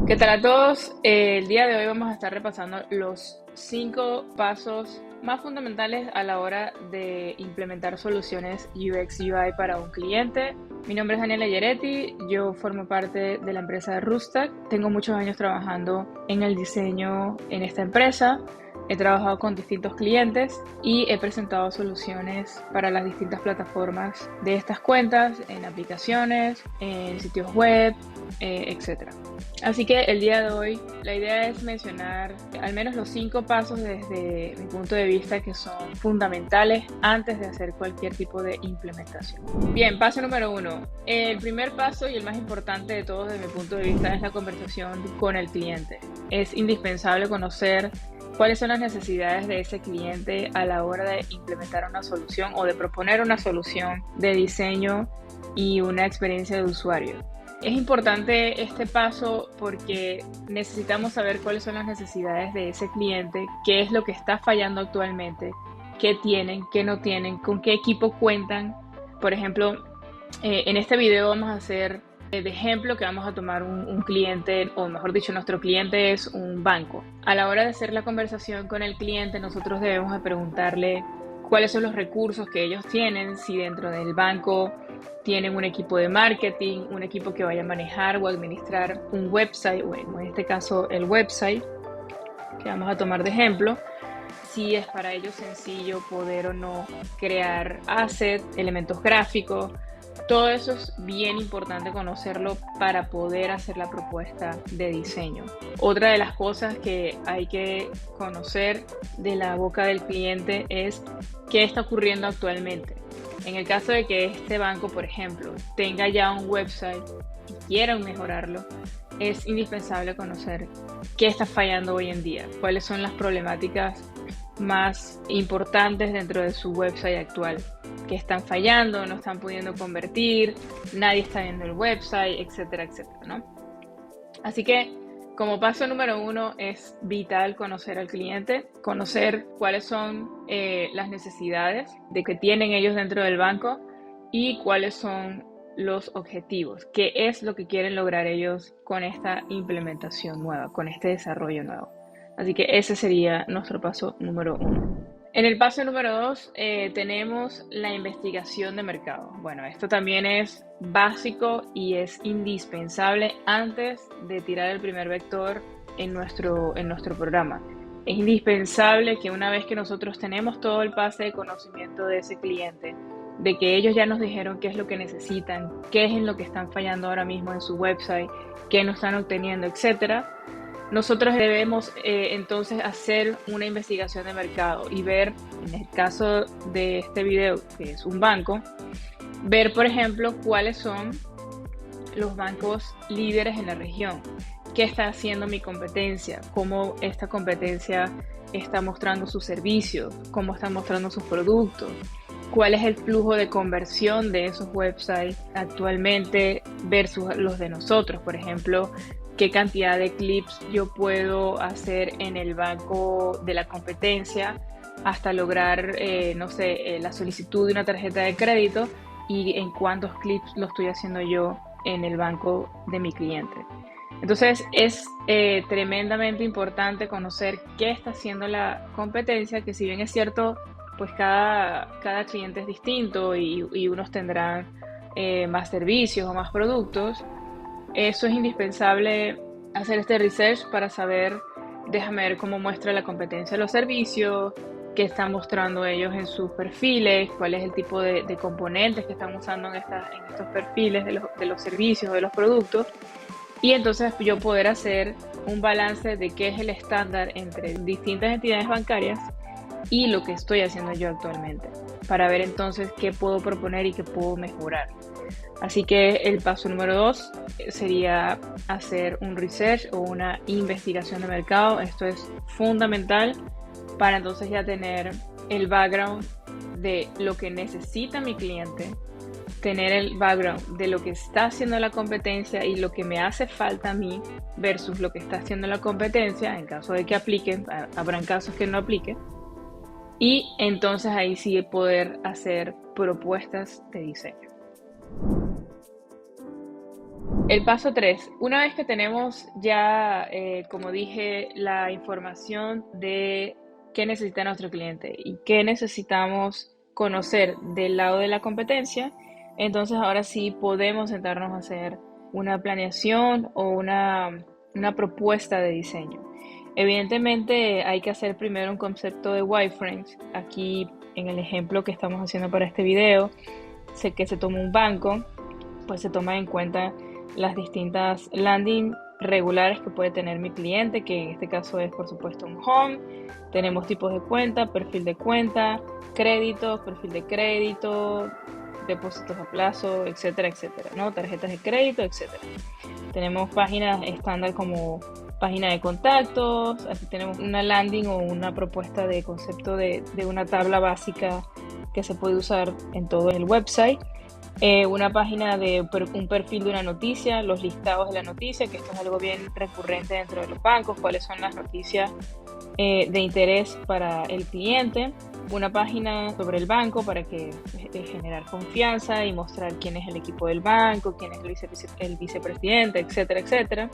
¿Qué tal a todos? El día de hoy vamos a estar repasando los 5 pasos más fundamentales a la hora de implementar soluciones UX UI para un cliente. Mi nombre es Daniela Yeretti, yo formo parte de la empresa de Rustack. Tengo muchos años trabajando en el diseño en esta empresa. He trabajado con distintos clientes y he presentado soluciones para las distintas plataformas de estas cuentas, en aplicaciones, en sitios web, etc. Así que el día de hoy la idea es mencionar al menos los 5 pasos desde mi punto de vista que son fundamentales antes de hacer cualquier tipo de implementación. Bien, paso número 1. El primer paso y el más importante de todos desde mi punto de vista es la conversación con el cliente. Es indispensable conocer cuáles son las necesidades de ese cliente a la hora de implementar una solución o de proponer una solución de diseño y una experiencia de usuario. Es importante este paso porque necesitamos saber cuáles son las necesidades de ese cliente, qué es lo que está fallando actualmente, qué tienen, qué no tienen, con qué equipo cuentan. Por ejemplo, en este video vamos a hacer de ejemplo que vamos a tomar un cliente, o mejor dicho, nuestro cliente es un banco. A la hora de hacer la conversación con el cliente, nosotros debemos de preguntarle cuáles son los recursos que ellos tienen, si dentro del banco tienen un equipo de marketing, un equipo que vaya a manejar o administrar un website, bueno, en este caso el website que vamos a tomar de ejemplo, si es para ellos sencillo poder o no crear assets, elementos gráficos. Todo eso es bien importante conocerlo para poder hacer la propuesta de diseño. Otra de las cosas que hay que conocer de la boca del cliente es qué está ocurriendo actualmente. En el caso de que este banco, por ejemplo, tenga ya un website y quieran mejorarlo, es indispensable conocer qué está fallando hoy en día, cuáles son las problemáticas más importantes dentro de su website actual, que están fallando, no están pudiendo convertir, nadie está viendo el website, etcétera, etcétera, ¿no? Así que como paso número 1 es vital conocer al cliente, conocer cuáles son las necesidades de que tienen ellos dentro del banco y cuáles son los objetivos, qué es lo que quieren lograr ellos con esta implementación nueva, con este desarrollo nuevo. Así que ese sería nuestro paso número 1. En el paso número 2 tenemos la investigación de mercado. Bueno, esto también es básico y es indispensable antes de tirar el primer vector en nuestro programa. Es indispensable que una vez que nosotros tenemos todo el pase de conocimiento de ese cliente, de que ellos ya nos dijeron qué es lo que necesitan, qué es en lo que están fallando ahora mismo en su website, qué no están obteniendo, etcétera, nosotros debemos entonces hacer una investigación de mercado y ver, en el caso de este video, que es un banco, ver, por ejemplo, cuáles son los bancos líderes en la región, qué está haciendo mi competencia, cómo esta competencia está mostrando sus servicios, cómo está mostrando sus productos, cuál es el flujo de conversión de esos websites actualmente versus los de nosotros, por ejemplo, qué cantidad de clips yo puedo hacer en el banco de la competencia hasta lograr, no sé, la solicitud de una tarjeta de crédito y en cuántos clips lo estoy haciendo yo en el banco de mi cliente. Entonces es tremendamente importante conocer qué está haciendo la competencia, que si bien es cierto, pues cada cliente es distinto y unos tendrán más servicios o más productos. Eso es indispensable hacer este research para saber, déjame ver cómo muestra la competencia de los servicios, qué están mostrando ellos en sus perfiles, cuál es el tipo de componentes que están usando en estos perfiles de los servicios, de los productos, y entonces yo poder hacer un balance de qué es el estándar entre distintas entidades bancarias y lo que estoy haciendo yo actualmente, para ver entonces qué puedo proponer y qué puedo mejorar. Así que el paso número 2 sería hacer un research o una investigación de mercado. Esto es fundamental para entonces ya tener el background de lo que necesita mi cliente, tener el background de lo que está haciendo la competencia y lo que me hace falta a mí versus lo que está haciendo la competencia, en caso de que apliquen, habrán casos que no apliquen, y entonces ahí sí poder hacer propuestas de diseño. El paso 3, una vez que tenemos ya, como dije, la información de qué necesita nuestro cliente y qué necesitamos conocer del lado de la competencia, entonces ahora sí podemos sentarnos a hacer una planeación o una propuesta de diseño. Evidentemente hay que hacer primero un concepto de wireframes. Aquí en el ejemplo que estamos haciendo para este video, sé que se toma un banco, pues se toma en cuenta las distintas landing regulares que puede tener mi cliente, que en este caso es por supuesto un home. Tenemos tipos de cuenta, perfil de cuenta, créditos, perfil de crédito, depósitos a plazo, etcétera, etcétera, ¿no? Tarjetas de crédito, etcétera. Tenemos páginas estándar como página de contactos. Aquí tenemos una landing o una propuesta de concepto de una tabla básica que se puede usar en todo el website. Una página de un perfil de una noticia, los listados de la noticia, que esto es algo bien recurrente dentro de los bancos, cuáles son las noticias de interés para el cliente. Una página sobre el banco para que generar confianza y mostrar quién es el equipo del banco, quién es el vicepresidente, etcétera, etcétera.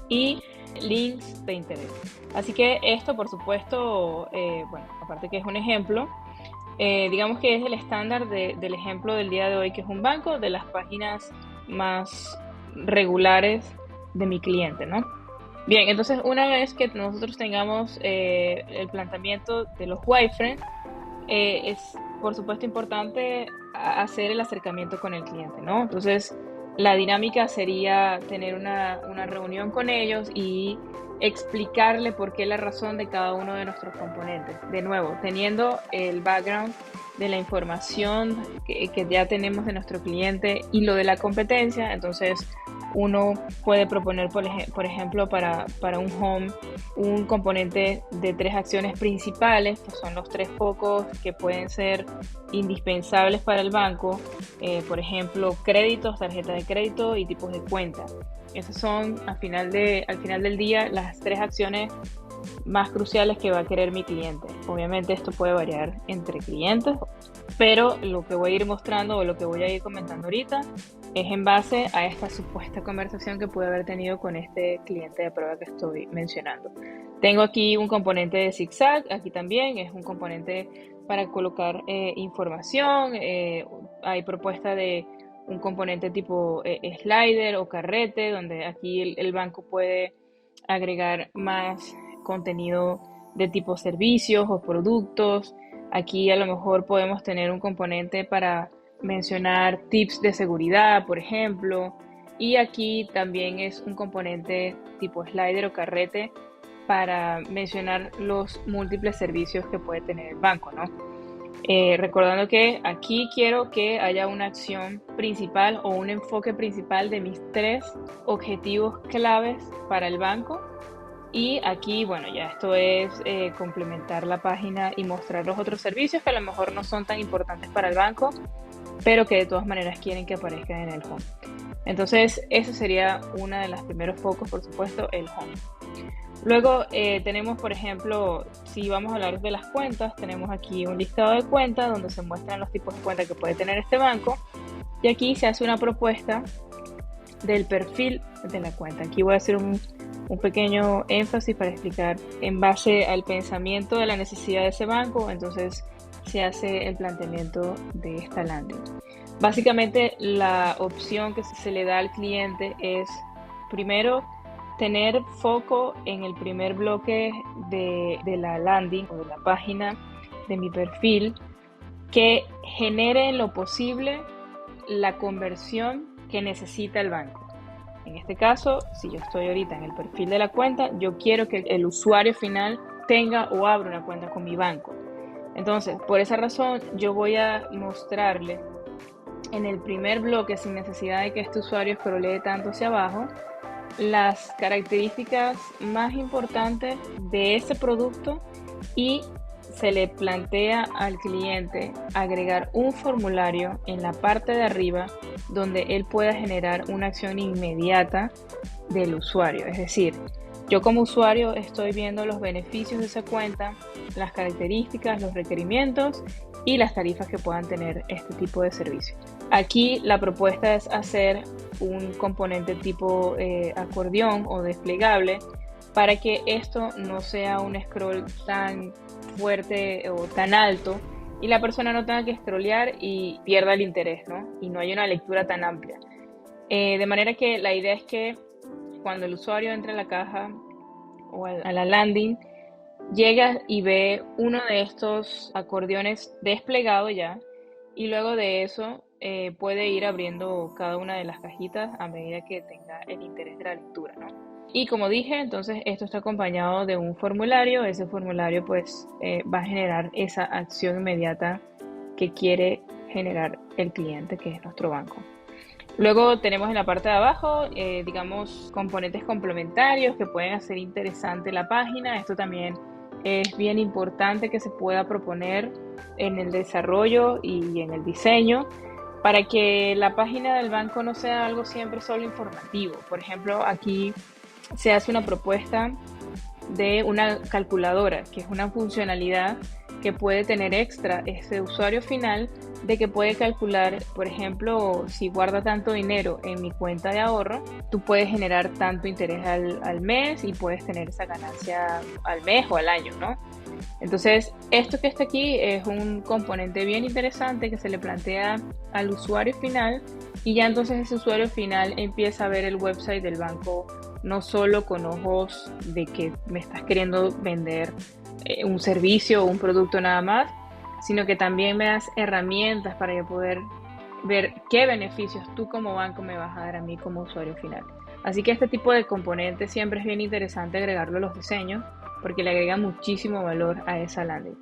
Y links de interés. Así que esto, por supuesto, bueno, aparte que es un ejemplo, digamos que es el estándar del ejemplo del día de hoy, que es un banco, de las páginas más regulares de mi cliente, ¿no? Bien, entonces una vez que nosotros tengamos el planteamiento de los wireframes, es por supuesto importante hacer el acercamiento con el cliente, ¿no? Entonces la dinámica sería tener una reunión con ellos y explicarle por qué la razón de cada uno de nuestros componentes. De nuevo, teniendo el background de la información que ya tenemos de nuestro cliente y lo de la competencia, entonces uno puede proponer, por ejemplo, para un home, un componente de 3 acciones principales, que son los 3 focos que pueden ser indispensables para el banco, por ejemplo, créditos, tarjeta de crédito y tipos de cuenta. Esas son al final del día las 3 acciones más cruciales que va a querer mi cliente. Obviamente esto puede variar entre clientes, pero lo que voy a ir mostrando o lo que voy a ir comentando ahorita es en base a esta supuesta conversación que pude haber tenido con este cliente de prueba que estoy mencionando. Tengo aquí un componente de zigzag, aquí también es un componente para colocar información, hay propuesta de un componente tipo slider o carrete, donde aquí el banco puede agregar más contenido de tipo servicios o productos. Aquí a lo mejor podemos tener un componente para mencionar tips de seguridad, por ejemplo. Y aquí también es un componente tipo slider o carrete para mencionar los múltiples servicios que puede tener el banco, ¿no? Recordando que aquí quiero que haya una acción principal o un enfoque principal de mis 3 objetivos claves para el banco. Y aquí, bueno, ya esto es complementar la página y mostrar los otros servicios que a lo mejor no son tan importantes para el banco, pero que de todas maneras quieren que aparezcan en el home. Entonces, ese sería uno de los primeros focos, por supuesto, el home. Luego tenemos, por ejemplo, si vamos a hablar de las cuentas, tenemos aquí un listado de cuentas donde se muestran los tipos de cuentas que puede tener este banco. Y aquí se hace una propuesta del perfil de la cuenta. Aquí voy a hacer un pequeño énfasis para explicar en base al pensamiento de la necesidad de ese banco, entonces se hace el planteamiento de esta landing. Básicamente la opción que se le da al cliente es primero tener foco en el primer bloque de la landing o de la página de mi perfil que genere en lo posible la conversión que necesita el banco. En este caso, si yo estoy ahorita en el perfil de la cuenta, yo quiero que el usuario final tenga o abra una cuenta con mi banco. Entonces, por esa razón, yo voy a mostrarle en el primer bloque, sin necesidad de que este usuario scrollee tanto hacia abajo, las características más importantes de ese producto y se le plantea al cliente agregar un formulario en la parte de arriba donde él pueda generar una acción inmediata del usuario. Es decir, yo como usuario estoy viendo los beneficios de esa cuenta, las características, los requerimientos y las tarifas que puedan tener este tipo de servicio. Aquí la propuesta es hacer un componente tipo acordeón o desplegable para que esto no sea un scroll tan fuerte o tan alto y la persona no tenga que scrollear y pierda el interés, ¿no? Y no haya una lectura tan amplia. De manera que la idea es que cuando el usuario entra a la caja o a la landing, llega y ve uno de estos acordeones desplegado ya y luego de eso puede ir abriendo cada una de las cajitas a medida que tenga el interés de la lectura, ¿no? Y como dije, entonces esto está acompañado de un formulario. Ese formulario pues va a generar esa acción inmediata que quiere generar el cliente, que es nuestro banco. Luego tenemos en la parte de abajo, digamos, componentes complementarios que pueden hacer interesante la página. Esto también es bien importante que se pueda proponer en el desarrollo y en el diseño para que la página del banco no sea algo siempre solo informativo. Por ejemplo, aquí se hace una propuesta de una calculadora, que es una funcionalidad que puede tener extra ese usuario final, de que puede calcular, por ejemplo, si guarda tanto dinero en mi cuenta de ahorro, tú puedes generar tanto interés al mes y puedes tener esa ganancia al mes o al año, ¿no? Entonces, esto que está aquí es un componente bien interesante que se le plantea al usuario final y ya entonces ese usuario final empieza a ver el website del banco no solo con ojos de que me estás queriendo vender un servicio o un producto nada más, sino que también me das herramientas para yo poder ver qué beneficios tú como banco me vas a dar a mí como usuario final. Así que este tipo de componentes siempre es bien interesante agregarlo a los diseños porque le agrega muchísimo valor a esa landing.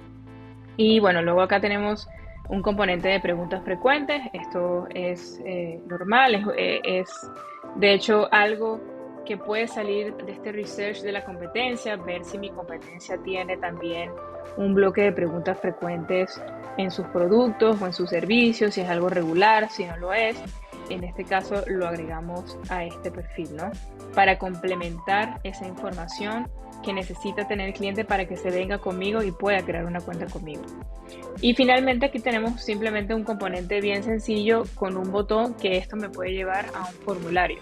Y bueno, luego acá tenemos un componente de preguntas frecuentes. Esto es normal, es de hecho algo que puede salir de este research de la competencia, ver si mi competencia tiene también un bloque de preguntas frecuentes en sus productos o en sus servicios, si es algo regular, si no lo es. En este caso lo agregamos a este perfil, ¿no? Para complementar esa información que necesita tener el cliente para que se venga conmigo y pueda crear una cuenta conmigo. Y finalmente aquí tenemos simplemente un componente bien sencillo con un botón que esto me puede llevar a un formulario.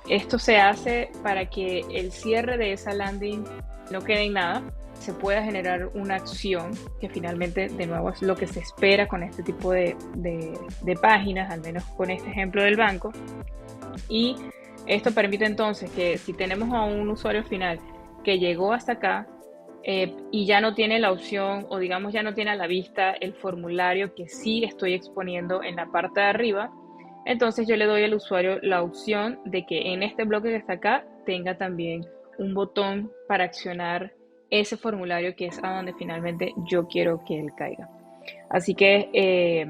Esto se hace para que el cierre de esa landing no quede en nada, se pueda generar una acción, que finalmente de nuevo es lo que se espera con este tipo de páginas, al menos con este ejemplo del banco. Y esto permite entonces que si tenemos a un usuario final que llegó hasta acá y ya no tiene la opción o digamos ya no tiene a la vista el formulario que sí estoy exponiendo en la parte de arriba, entonces yo le doy al usuario la opción de que en este bloque que está acá tenga también un botón para accionar ese formulario que es a donde finalmente yo quiero que él caiga. Así que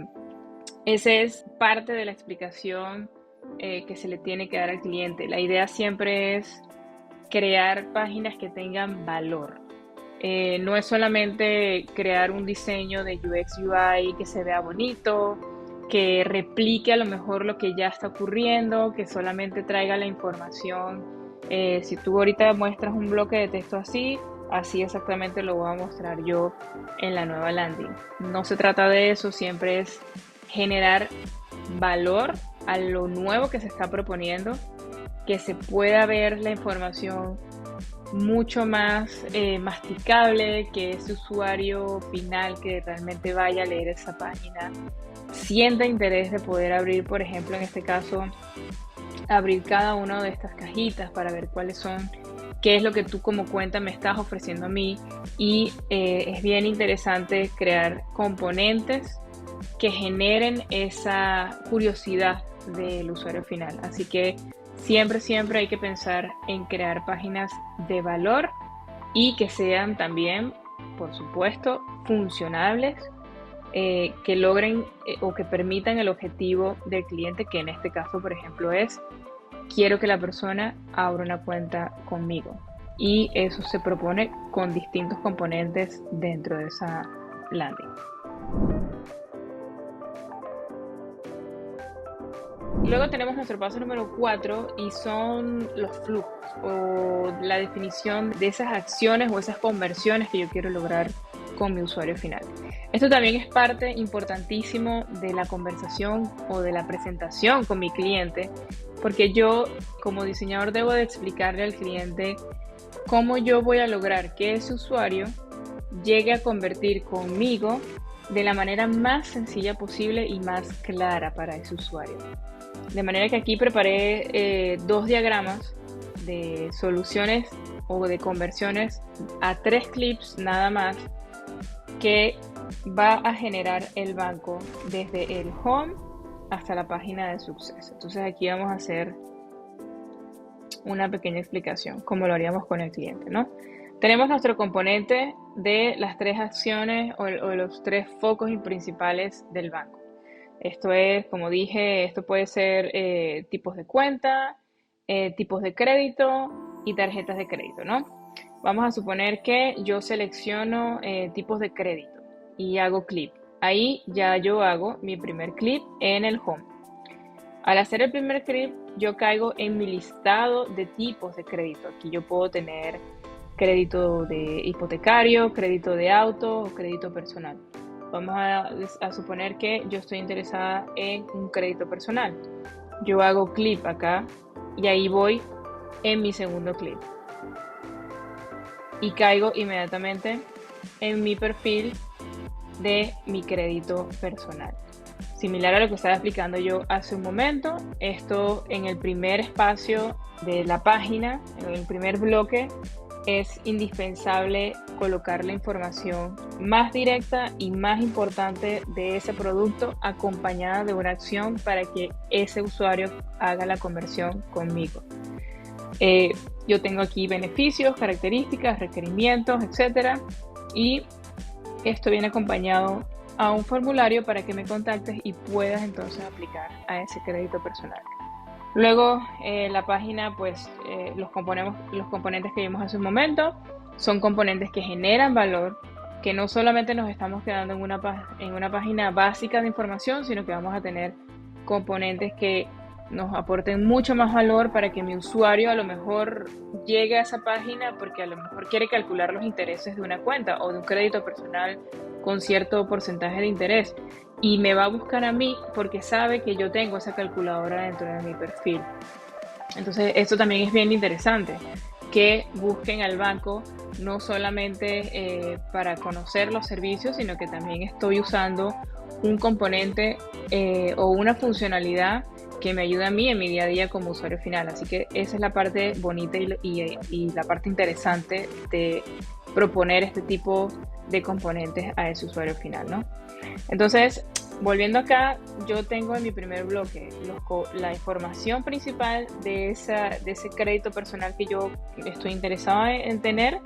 esa es parte de la explicación que se le tiene que dar al cliente. La idea siempre es crear páginas que tengan valor. No es solamente crear un diseño de UX UI que se vea bonito, que replique a lo mejor lo que ya está ocurriendo, que solamente traiga la información. Si tú ahorita muestras un bloque de texto así exactamente lo voy a mostrar yo en la nueva landing. No se trata de eso, siempre es generar valor a lo nuevo que se está proponiendo, que se pueda ver la información mucho más masticable, que ese usuario final que realmente vaya a leer esa página sienta interés de poder abrir, por ejemplo, en este caso, abrir cada una de estas cajitas para ver cuáles son, qué es lo que tú como cuenta me estás ofreciendo a mí. Y es bien interesante crear componentes que generen esa curiosidad del usuario final. Así que siempre hay que pensar en crear páginas de valor y que sean también, por supuesto, funcionables, que logren o que permitan el objetivo del cliente, que en este caso, por ejemplo, es quiero que la persona abra una cuenta conmigo. Y eso se propone con distintos componentes dentro de esa landing. Luego tenemos nuestro paso número 4 y son los flujos o la definición de esas acciones o esas conversiones que yo quiero lograr con mi usuario final. Esto también es parte importantísimo de la conversación o de la presentación con mi cliente, porque yo como diseñador debo de explicarle al cliente cómo yo voy a lograr que ese usuario llegue a convertir conmigo de la manera más sencilla posible y más clara para ese usuario. De manera que aquí preparé 2 diagramas de soluciones o de conversiones a 3 clips nada más que va a generar el banco desde el home hasta la página de Success. Entonces aquí vamos a hacer una pequeña explicación, como lo haríamos con el cliente, ¿no? Tenemos nuestro componente de las 3 acciones o los 3 focos principales del banco. Esto es, como dije, esto puede ser tipos de cuenta, tipos de crédito y tarjetas de crédito, ¿no? Vamos a suponer que yo selecciono tipos de crédito y hago clip. Ahí ya yo hago mi primer clip en el home. Al hacer el primer clip, yo caigo en mi listado de tipos de crédito. Aquí yo puedo tener crédito de hipotecario, crédito de auto o crédito personal. Vamos a suponer que yo estoy interesada en un crédito personal. Yo hago clip acá y ahí voy en mi segundo clip. Y caigo inmediatamente en mi perfil de mi crédito personal. Similar a lo que estaba explicando yo hace un momento, esto en el primer espacio de la página, en el primer bloque, es indispensable colocar la información más directa y más importante de ese producto acompañada de una acción para que ese usuario haga la conversión conmigo. Yo tengo aquí beneficios, características, requerimientos, etcétera, y esto viene acompañado a un formulario para que me contactes y puedas entonces aplicar a ese crédito personal. Luego la página, pues los componentes que vimos hace un momento son componentes que generan valor, que no solamente nos estamos quedando en una página básica de información, sino que vamos a tener componentes que nos aporten mucho más valor para que mi usuario a lo mejor llegue a esa página porque a lo mejor quiere calcular los intereses de una cuenta o de un crédito personal con cierto porcentaje de interés y me va a buscar a mí porque sabe que yo tengo esa calculadora dentro de mi perfil. Entonces esto también es bien interesante, que busquen al banco no solamente para conocer los servicios, sino que también estoy usando un componente o una funcionalidad que me ayuda a mí en mi día a día como usuario final. Así que esa es la parte bonita y la parte interesante de proponer este tipo de componentes a ese usuario final, ¿no? Entonces, volviendo acá, yo tengo en mi primer bloque la información principal de ese crédito personal que yo estoy interesado en tener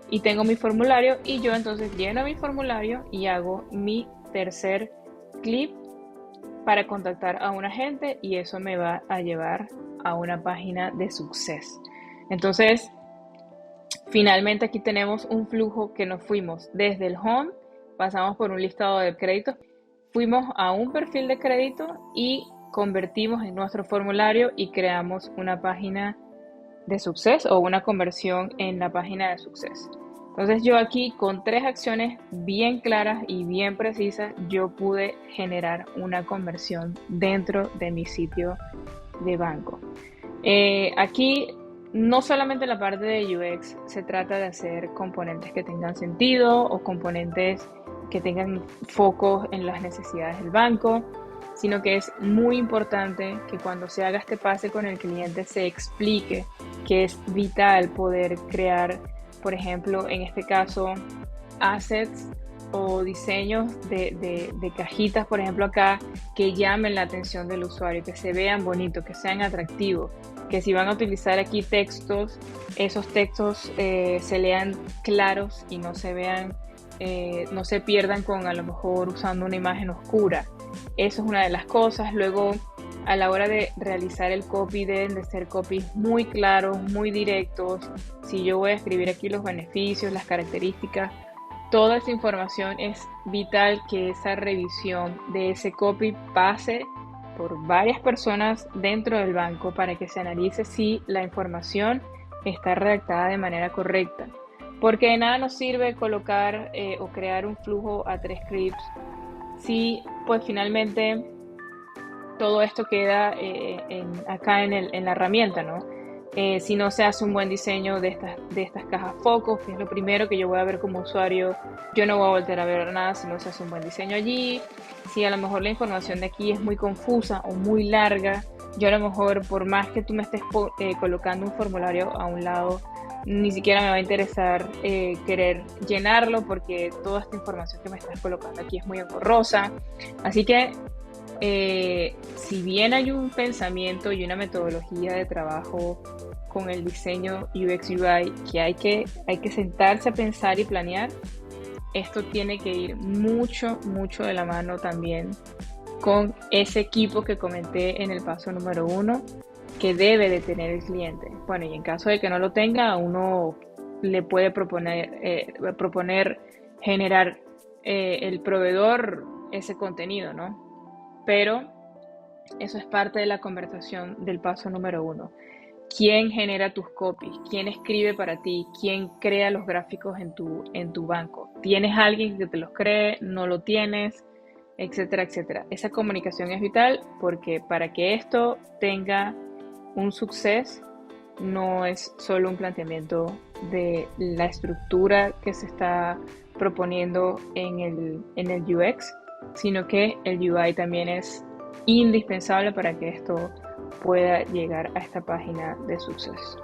y tengo mi formulario y yo entonces lleno mi formulario y hago mi tercer clip para contactar a un agente y eso me va a llevar a una página de Success. Entonces, finalmente aquí tenemos un flujo que nos fuimos desde el home, pasamos por un listado de créditos, fuimos a un perfil de crédito y convertimos en nuestro formulario y creamos una página de Success o una conversión en la página de Success. Entonces yo aquí con 3 acciones bien claras y bien precisas, yo pude generar una conversión dentro de mi sitio de banco. Aquí no solamente la parte de UX se trata de hacer componentes que tengan sentido o componentes que tengan focos en las necesidades del banco, sino que es muy importante que cuando se haga este pase con el cliente se explique que es vital poder crear, por ejemplo, en este caso, assets o diseños de cajitas, por ejemplo acá, que llamen la atención del usuario, que se vean bonitos, que sean atractivos, que si van a utilizar aquí textos, esos textos se lean claros y no se vean, no se pierdan con a lo mejor usando una imagen oscura. Eso es una de las cosas. Luego, a la hora de realizar el copy, deben de ser copies muy claros, muy directos. Si yo voy a escribir aquí los beneficios, las características, toda esa información es vital que esa revisión de ese copy pase por varias personas dentro del banco para que se analice si la información está redactada de manera correcta. Porque de nada nos sirve colocar o crear un flujo a 3 clips si pues finalmente todo esto queda acá en la herramienta, ¿no? Si no se hace un buen diseño de estas cajas focos, que es lo primero que yo voy a ver como usuario, yo no voy a volver a ver nada si no se hace un buen diseño allí. Si a lo mejor la información de aquí es muy confusa o muy larga, yo a lo mejor por más que tú me estés colocando un formulario a un lado, ni siquiera me va a interesar querer llenarlo porque toda esta información que me estás colocando aquí es muy engorrosa. Así que si bien hay un pensamiento y una metodología de trabajo con el diseño UX UI que hay que sentarse a pensar y planear, esto tiene que ir mucho de la mano también con ese equipo que comenté en el paso número 1 que debe de tener el cliente. Bueno, y en caso de que no lo tenga, uno le puede proponer generar el proveedor ese contenido, ¿no? Pero eso es parte de la conversación del paso número 1. ¿Quién genera tus copies? ¿Quién escribe para ti? ¿Quién crea los gráficos en tu banco? ¿Tienes alguien que te los cree? ¿No lo tienes? Etcétera, etcétera. Esa comunicación es vital porque para que esto tenga un suceso no es solo un planteamiento de la estructura que se está proponiendo en el UX, sino que el UI también es indispensable para que esto pueda llegar a esta página de suceso.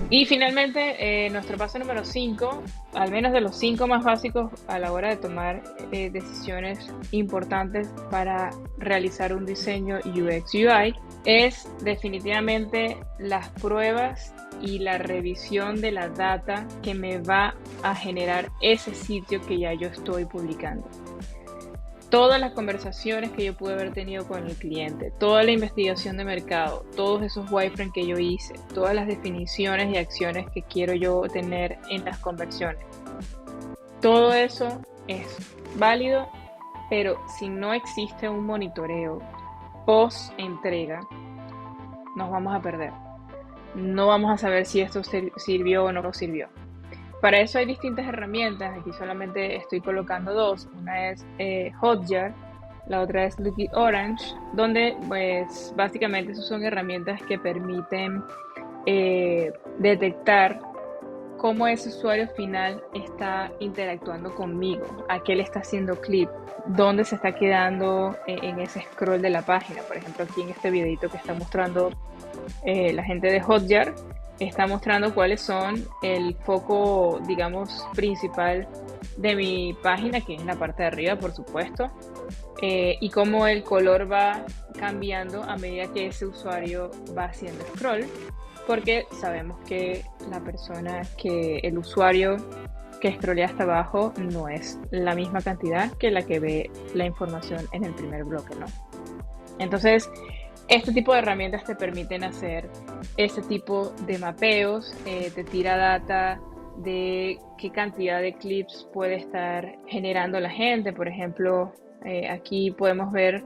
Y finalmente, nuestro paso número 5, al menos de los 5 más básicos a la hora de tomar decisiones importantes para realizar un diseño UX UI, es definitivamente las pruebas y la revisión de la data que me va a generar ese sitio que ya yo estoy publicando. Todas las conversaciones que yo pude haber tenido con el cliente, toda la investigación de mercado, todos esos wireframes que yo hice, todas las definiciones y acciones que quiero yo tener en las conversiones. Todo eso es válido, pero si no existe un monitoreo post entrega, nos vamos a perder. No vamos a saber si esto sirvió o no sirvió. Para eso hay distintas herramientas, aquí solamente estoy colocando 2, una es Hotjar, la otra es Liquid Orange, donde pues básicamente son herramientas que permiten detectar cómo ese usuario final está interactuando conmigo, a qué le está haciendo clic, dónde se está quedando en ese scroll de la página. Por ejemplo, aquí en este videito que está mostrando la gente de Hotjar, está mostrando cuáles son el foco, digamos, principal de mi página, que es en la parte de arriba, por supuesto, y cómo el color va cambiando a medida que ese usuario va haciendo scroll, porque sabemos que el usuario que scrollea hasta abajo no es la misma cantidad que la que ve la información en el primer bloque, ¿no? Entonces, este tipo de herramientas te permiten hacer ese tipo de mapeos, te tira data de qué cantidad de clips puede estar generando la gente. Por ejemplo, aquí podemos ver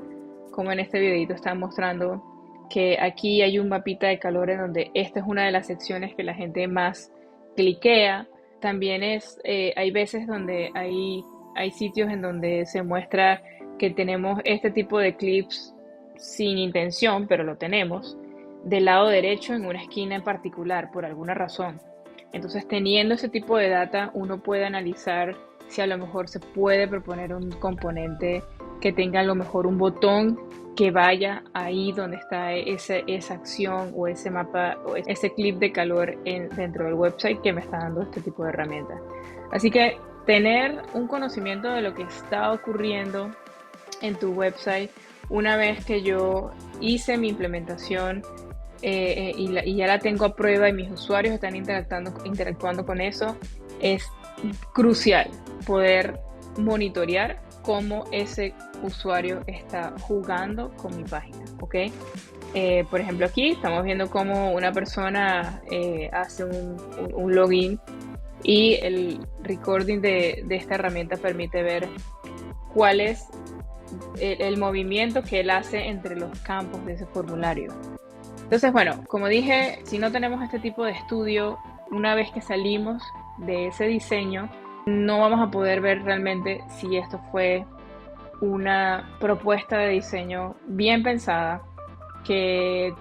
como en este videito están mostrando que aquí hay un mapita de calor en donde esta es una de las secciones que la gente más cliquea. También hay veces donde hay sitios en donde se muestra que tenemos este tipo de clips sin intención, pero lo tenemos, del lado derecho en una esquina en particular, por alguna razón. Entonces, teniendo ese tipo de data, uno puede analizar si a lo mejor se puede proponer un componente que tenga a lo mejor un botón que vaya ahí donde está esa acción o ese mapa o ese clip de calor dentro del website que me está dando este tipo de herramientas. Así que tener un conocimiento de lo que está ocurriendo en tu website una vez que yo hice mi implementación y ya la tengo a prueba y mis usuarios están interactuando con eso, es crucial poder monitorear cómo ese usuario está jugando con mi página, ¿ok? Por ejemplo, aquí estamos viendo cómo una persona hace un login y el recording de esta herramienta permite ver cuál es el movimiento que él hace entre los campos de ese formulario. Entonces, bueno, como dije, si no tenemos este tipo de estudio, una vez que salimos de ese diseño, no vamos a poder ver realmente si esto fue una propuesta de diseño bien pensada, que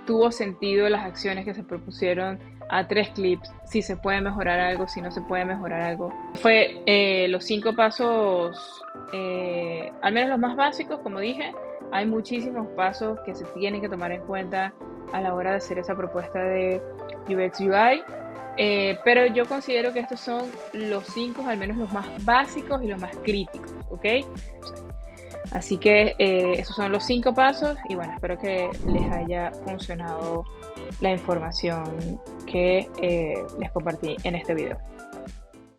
tuvo sentido las acciones que se propusieron a 3 clips, si se puede mejorar algo, si no se puede mejorar algo. Fue los 5 pasos, al menos los más básicos, como dije. Hay muchísimos pasos que se tienen que tomar en cuenta a la hora de hacer esa propuesta de UX UI. Pero yo considero que estos son los 5, al menos los más básicos y los más críticos, ¿ok? Así que esos son los 5 pasos y bueno, espero que les haya funcionado la información que les compartí en este video.